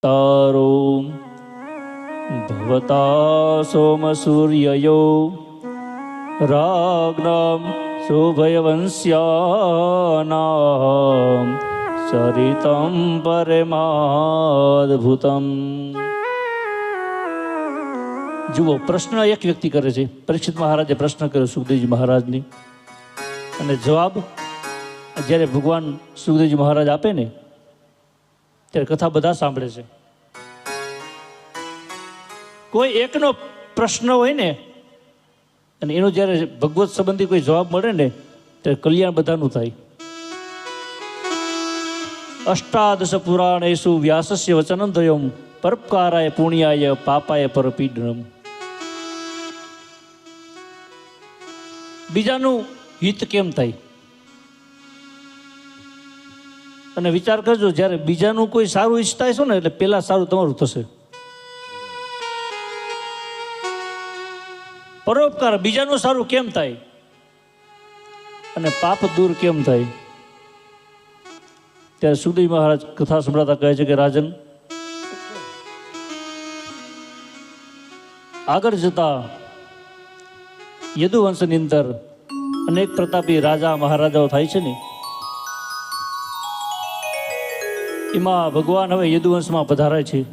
તારો ભવતા સોમ સૂર્યયો રાગ્નામ શુભયવંશ્યાનામ ચરિતમ પરમાદ્ભુતમ. જુઓ, પ્રશ્ન એક વ્યક્તિ કરે છે. પરીક્ષિત મહારાજે પ્રશ્ન કર્યો સુખદેવજી મહારાજની, અને જવાબ જ્યારે ભગવાન સુખદેવજી મહારાજ આપે ને ત્યારે કથા બધા સાંભળે છે. કોઈ એકનો પ્રશ્ન હોય ને અને એનો જ્યારે ભગવત સંબંધી કોઈ જવાબ મળે ને ત્યારે કલ્યાણ બધાનું થાય. અષ્ટાદશ પુરાણેશુ વ્યાસસ્ય વચનદ્વયમ પરોપકારાય પુણ્યાય પાપાય પરપીડનમ. બીજાનું હિત કેમ થાય? અને વિચાર કરજો, જ્યારે બીજાનું કોઈ સારું ઈચ્છતા હશો ને એટલે પહેલા સારું તમારું થશે. પરોપકાર, બીજાનું સારું કેમ થાય અને પાપ દૂર કેમ થાય? ત્યારે સુખદેવ મહારાજ કથા સંભળાતા કહે છે કે રાજન, આગળ જતા યદુવંશની અંદર અનેક પ્રતાપી રાજા મહારાજાઓ થાય છે ને, એમાં ભગવાન હવે યદુવંશમાં પધારાય છે.